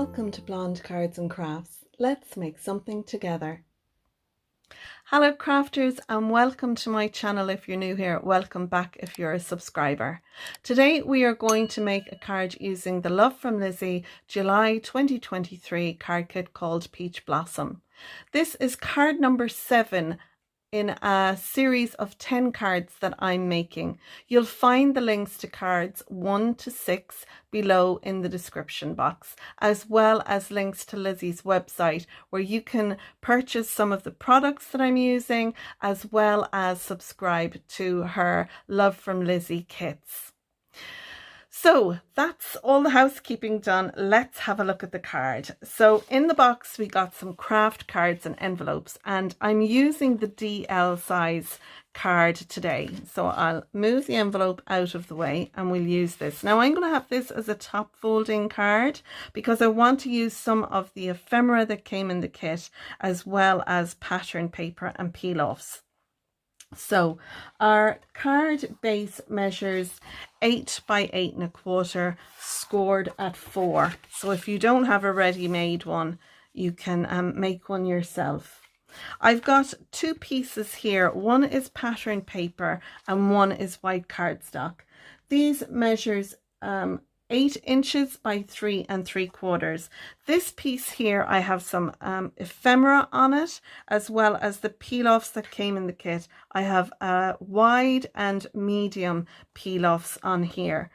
Welcome to Blonde Cards and Crafts. Let's make something together. Hello crafters and welcome to my channel if you're new here. Welcome back if you're a subscriber. Today we are going to make a card using the Love from Lizi July 2023 card kit called Peach Blossom. This is card number 7 in a series of 10 cards that I'm making. You'll find the links to cards 1 to 6 below in the description box, as well as links to Lizi's website where you can purchase some of the products that I'm using, as well as subscribe to her Love from Lizi kits. So that's all the housekeeping done. Let's have a look at the card. So in the box we got some Kraft cards and envelopes, and I'm using the DL size card today. So I'll move the envelope out of the way and we'll use this. Now I'm going to have this as a top folding card because I want to use some of the ephemera that came in the kit, as well as pattern paper and peel-offs. So our card base measures 8 by 8 1/4, scored at 4. So if you don't have a ready-made one, you can make one yourself. I've got 2 pieces here. One is pattern paper and one is white cardstock. These measures 8 inches by 3 3/4. This piece here, I have some ephemera on it, as well as the peel-offs that came in the kit. I have wide and medium peel-offs on here.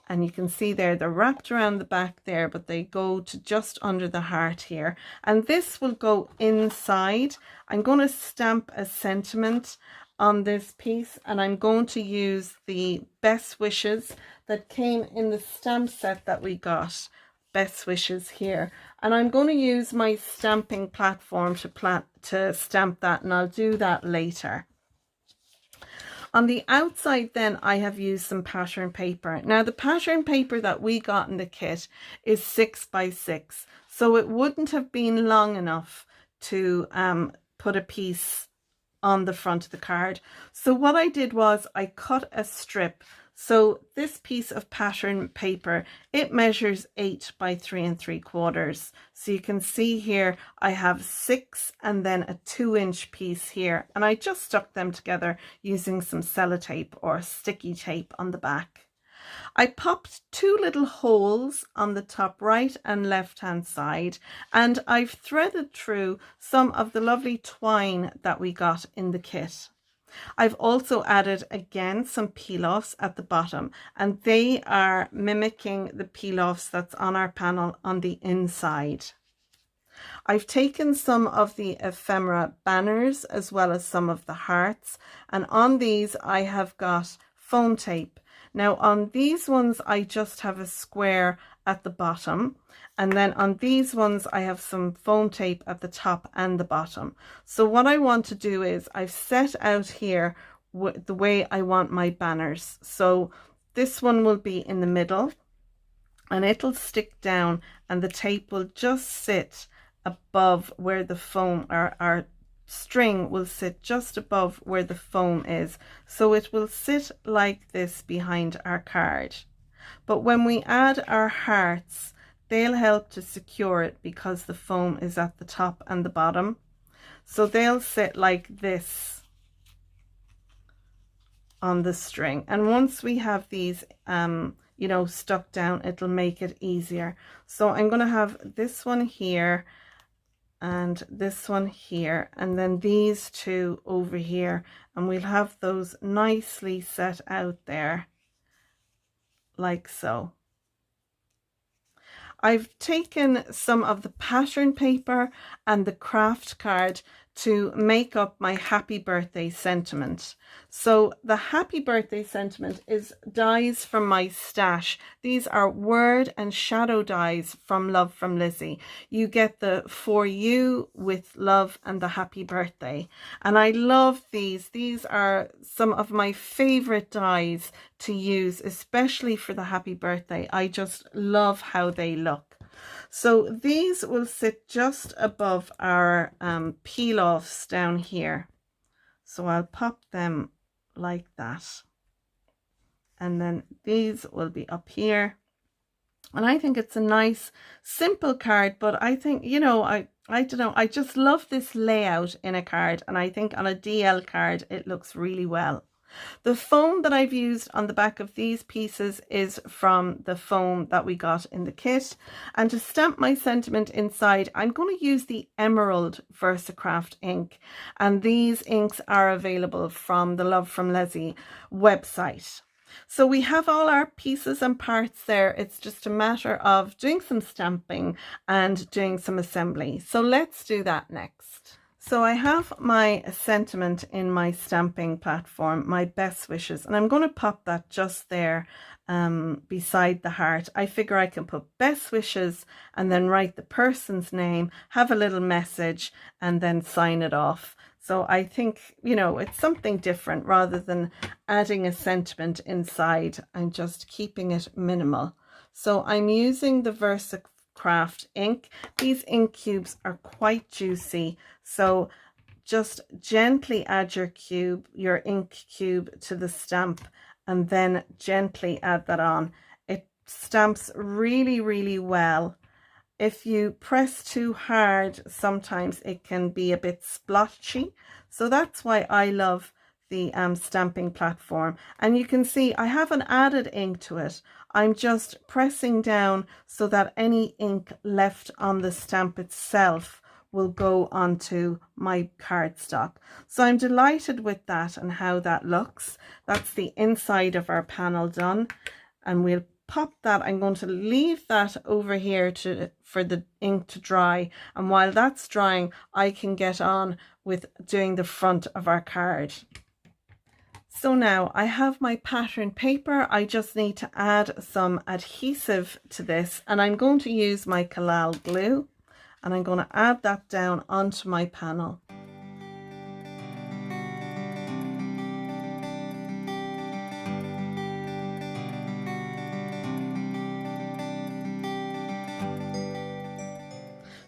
And you can see there, they're wrapped around the back there, but they go to just under the heart here. And this will go inside. I'm going to stamp a sentiment on this piece, and I'm going to use the Best Wishes that came in the stamp set that we got. Best Wishes here, and I'm going to use my stamping platform to stamp that, and I'll do that later. On the outside then, I have used some pattern paper. Now the pattern paper that we got in the kit is 6 by 6, so it wouldn't have been long enough to put a piece on the front of the card. So what I did was I cut a strip. So this piece of pattern paper, it measures 8 by 3 3/4. So you can see here I have 6 and then a 2-inch piece here, and I just stuck them together using some sellotape or sticky tape on the back. I popped 2 little holes on the top right and left hand side, and I've threaded through some of the lovely twine that we got in the kit. I've also added again some peel-offs at the bottom, and they are mimicking the peel-offs that's on our panel on the inside. I've taken some of the ephemera banners as well as some of the hearts, and on these I have got foam tape. Now on these ones I just have a square at the bottom, and then on these ones I have some foam tape at the top and the bottom. So what I want to do is I've set out here the way I want my banners. So this one will be in the middle and it'll stick down, and the tape will just sit above where the foam, our string will sit just above where the foam is. So it will sit like this behind our card. But when we add our hearts, they'll help to secure it because the foam is at the top and the bottom. So they'll sit like this on the string. And once we have these, you know, stuck down, it'll make it easier. So I'm going to have this one here and this one here, and then these 2 over here, and we'll have those nicely set out there like so. I've taken some of the pattern paper and the Kraft card to make up my happy birthday sentiment. So the happy birthday sentiment is dies from my stash. These are word and shadow dies from Love from Lizi. You get the for you with love and the happy birthday. And I love these. These are some of my favorite dies to use, especially for the happy birthday. I just love how they look. So these will sit just above our peel-offs down here. So I'll pop them like that. And then these will be up here. And I think it's a nice, simple card, but I think, you know, I don't know, I just love this layout in a card, and I think on a DL card it looks really well. The foam that I've used on the back of these pieces is from the foam that we got in the kit. And to stamp my sentiment inside, I'm going to use the Emerald VersaCraft ink. And these inks are available from the Love from Lizi website. So we have all our pieces and parts there. It's just a matter of doing some stamping and doing some assembly. So let's do that next. So I have my sentiment in my stamping platform, my best wishes, and I'm going to pop that just there beside the heart. I figure I can put best wishes and then write the person's name, have a little message, and then sign it off. So I think, you know, it's something different rather than adding a sentiment inside. I'm just keeping it minimal. So I'm using the VersaCraft ink. These ink cubes are quite juicy, so just gently add your ink cube to the stamp, and then gently add that on. It stamps really, really well. If you press too hard, sometimes it can be a bit splotchy. So that's why I love the stamping platform. And you can see I haven't added ink to it. I'm just pressing down so that any ink left on the stamp itself will go onto my cardstock. So I'm delighted with that and how that looks. That's the inside of our panel done. And we'll pop that. I'm going to leave that over here for the ink to dry, and while that's drying I can get on with doing the front of our card. So now I have my pattern paper. I just need to add some adhesive to this, and I'm going to use my collal glue, and I'm going to add that down onto my panel.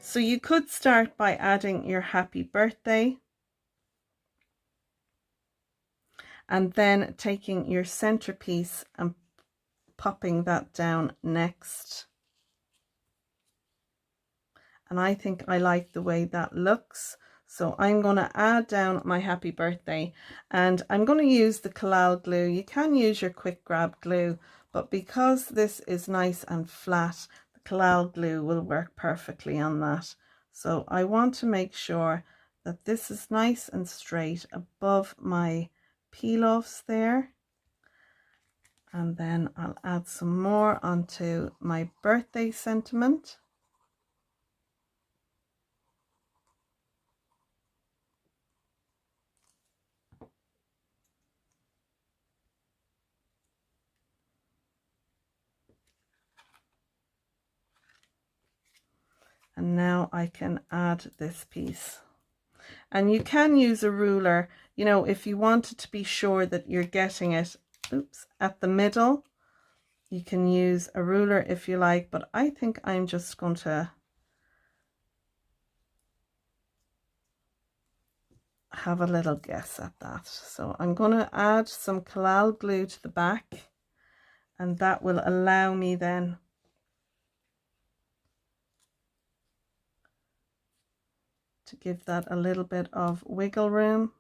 So you could start by adding your happy birthday, and then taking your centerpiece and popping that down next. And I think I like the way that looks. So I'm going to add down my happy birthday, and I'm going to use the collal glue. You can use your quick grab glue, but because this is nice and flat, collal glue will work perfectly on that. So I want to make sure that this is nice and straight above my peel-offs there, and then I'll add some more onto my birthday sentiment. And now I can add this piece. And you can use a ruler, you know, if you wanted to be sure that you're getting it, at the middle. You can use a ruler if you like, but I think I'm just going to have a little guess at that. So I'm going to add some collal glue to the back, and that will allow me then to give that a little bit of wiggle room.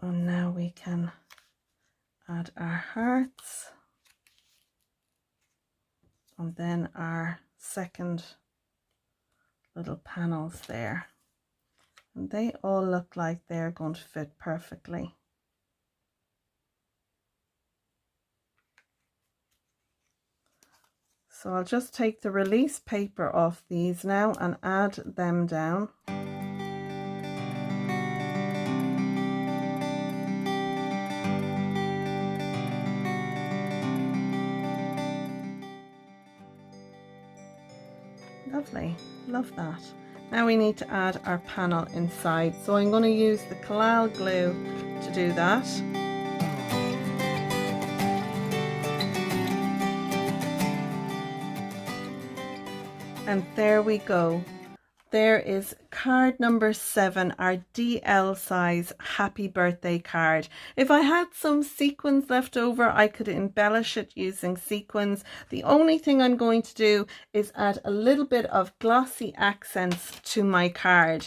And now we can add our hearts, and then our second little panels there. And they all look like they're going to fit perfectly. So I'll just take the release paper off these now and add them down. Lovely, love that. Now we need to add our panel inside. So I'm going to use the collal glue to do that. And there we go. There is card number 7, our DL size happy birthday card. If I had some sequins left over, I could embellish it using sequins. The only thing I'm going to do is add a little bit of glossy accents to my card,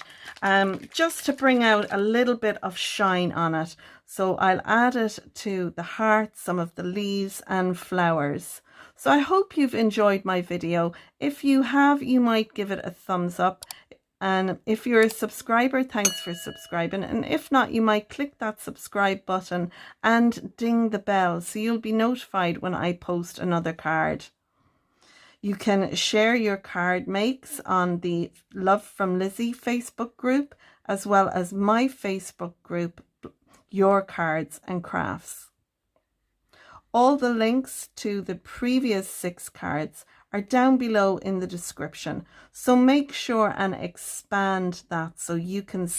just to bring out a little bit of shine on it. So I'll add it to the hearts, some of the leaves and flowers. So I hope you've enjoyed my video. If you have, you might give it a thumbs up. And if you're a subscriber, thanks for subscribing. And if not, you might click that subscribe button and ding the bell so you'll be notified when I post another card. You can share your card makes on the Love from Lizi Facebook group, as well as my Facebook group, Your Cards and Crafts. All the links to the previous 6 cards are down below in the description. So make sure and expand that so you can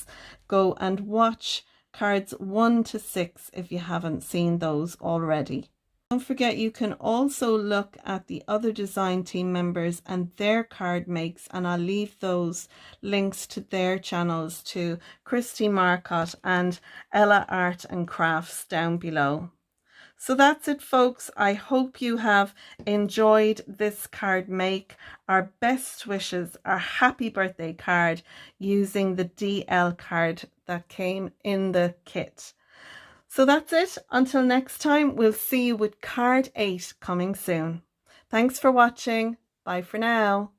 go and watch cards 1 to 6 if you haven't seen those already. Don't forget, you can also look at the other design team members and their card makes, and I'll leave those links to their channels, to Kristie Marcotte and Ella Art and Crafts, down below. So that's it, folks. I hope you have enjoyed this card make. Our best wishes, our happy birthday card using the DL card that came in the kit. So that's it. Until next time, we'll see you with card 8 coming soon. Thanks for watching. Bye for now.